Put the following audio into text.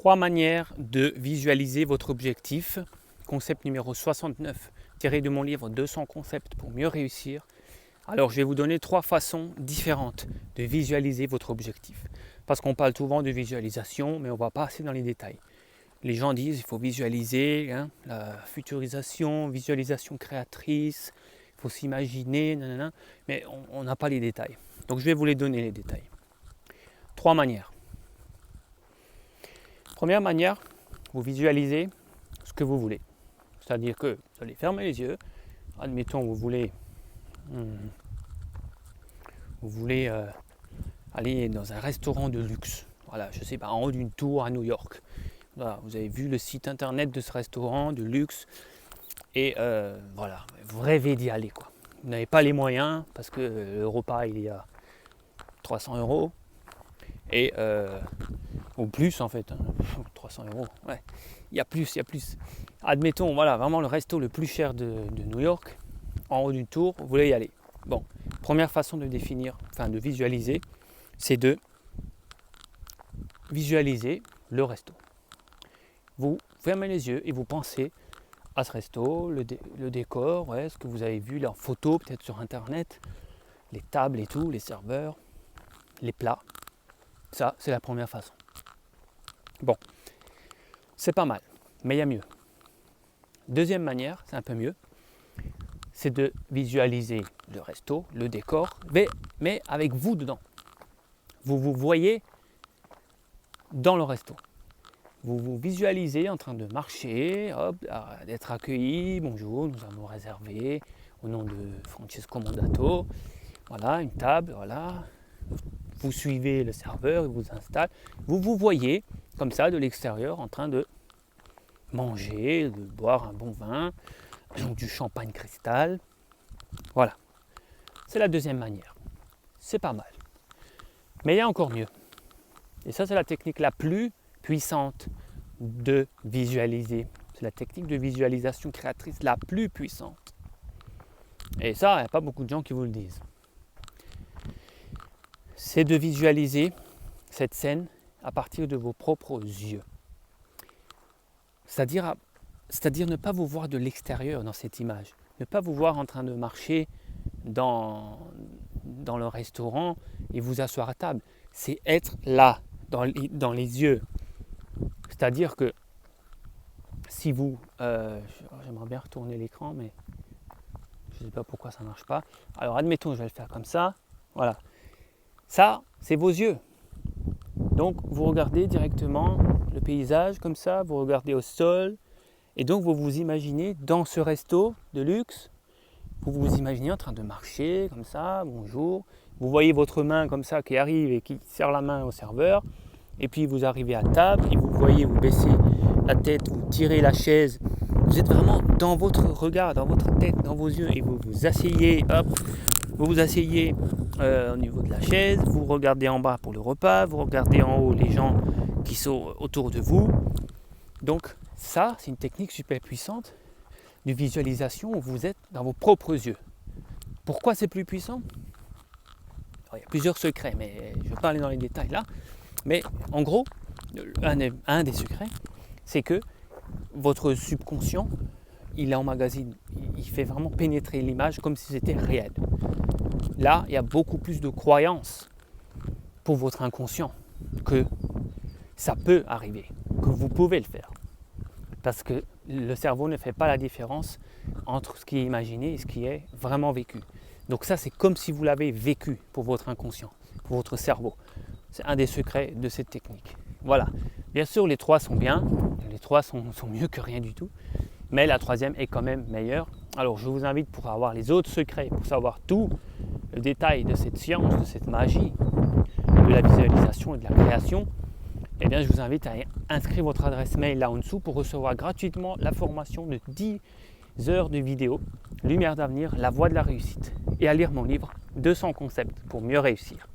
3 manières de visualiser votre objectif. Concept numéro 69, tiré de mon livre 200 concepts pour mieux réussir. Alors je vais vous donner 3 façons différentes de visualiser votre objectif. Parce qu'on parle souvent de visualisation, mais on ne va pas assez dans les détails. Les gens disent qu'il faut visualiser, la futurisation, visualisation créatrice, il faut s'imaginer, mais on n'a pas les détails. Donc je vais vous les donner les détails. 3 manières. Première manière, vous visualisez ce que vous voulez. C'est-à-dire que vous allez fermer les yeux. Admettons, vous voulez aller dans un restaurant de luxe. Voilà, je sais pas, en haut d'une tour à New York. Voilà, vous avez vu le site internet de ce restaurant de luxe. Et voilà, vous rêvez d'y aller, quoi. Vous n'avez pas les moyens parce que le repas il est à 300 €. Et ou plus en fait, 300 €, ouais. Il y a plus. Admettons, voilà, vraiment le resto le plus cher de New York, en haut d'une tour, vous voulez y aller. Bon, première façon de définir, de visualiser, c'est de visualiser le resto. Vous fermez les yeux et vous pensez à ce resto, le décor, ouais, ce que vous avez vu, en photo peut-être sur internet, les tables et tout, les serveurs, les plats. Ça, c'est la première façon. Bon, c'est pas mal, mais il y a mieux. Deuxième manière, c'est un peu mieux, c'est de visualiser le resto, le décor, mais avec vous dedans. Vous vous voyez dans le resto. Vous vous visualisez en train de marcher, d'être accueilli, bonjour, nous avons réservé au nom de Francesco Mondato, voilà, une table, voilà. Vous suivez le serveur, il vous installe. Vous vous voyez comme ça de l'extérieur en train de manger, de boire un bon vin, du champagne cristal. Voilà. C'est la deuxième manière. C'est pas mal. Mais il y a encore mieux. Et ça, c'est la technique la plus puissante de visualiser. C'est la technique de visualisation créatrice la plus puissante. Et ça, il n'y a pas beaucoup de gens qui vous le disent. C'est de visualiser cette scène à partir de vos propres yeux. C'est-à-dire ne pas vous voir de l'extérieur dans cette image. Ne pas vous voir en train de marcher dans le restaurant et vous asseoir à table. C'est être là, dans les yeux. C'est-à-dire que si vous... j'aimerais bien retourner l'écran, mais je ne sais pas pourquoi ça ne marche pas. Alors admettons, je vais le faire comme ça. Voilà. Ça, c'est vos yeux. Donc, vous regardez directement le paysage comme ça, vous regardez au sol, et donc vous vous imaginez dans ce resto de luxe, vous vous imaginez en train de marcher comme ça, bonjour, vous voyez votre main comme ça qui arrive et qui serre la main au serveur, et puis vous arrivez à table, et vous voyez, vous baissez la tête, vous tirez la chaise, vous êtes vraiment dans votre regard, dans votre tête, dans vos yeux, et vous vous asseyez, vous vous asseyez au niveau de la chaise, vous regardez en bas pour le repas, vous regardez en haut les gens qui sont autour de vous. Donc ça, c'est une technique super puissante de visualisation où vous êtes dans vos propres yeux. Pourquoi c'est plus puissant ? Alors, il y a plusieurs secrets, mais je ne vais pas aller dans les détails là. Mais en gros, un des secrets, c'est que votre subconscient, il emmagasine, il fait vraiment pénétrer l'image comme si c'était réel. Là, il y a beaucoup plus de croyances pour votre inconscient que ça peut arriver, que vous pouvez le faire. Parce que le cerveau ne fait pas la différence entre ce qui est imaginé et ce qui est vraiment vécu. Donc ça, c'est comme si vous l'avez vécu pour votre inconscient, pour votre cerveau. C'est un des secrets de cette technique. Voilà. Bien sûr, les 3 sont bien, les 3 sont mieux que rien du tout, mais la 3e est quand même meilleure. Alors, je vous invite pour avoir les autres secrets, pour savoir tout le détail de cette science, de cette magie, de la visualisation et de la création, eh bien, je vous invite à inscrire votre adresse mail là en dessous pour recevoir gratuitement la formation de 10 heures de vidéo, Lumière d'avenir, la voie de la réussite, et à lire mon livre 200 concepts pour mieux réussir.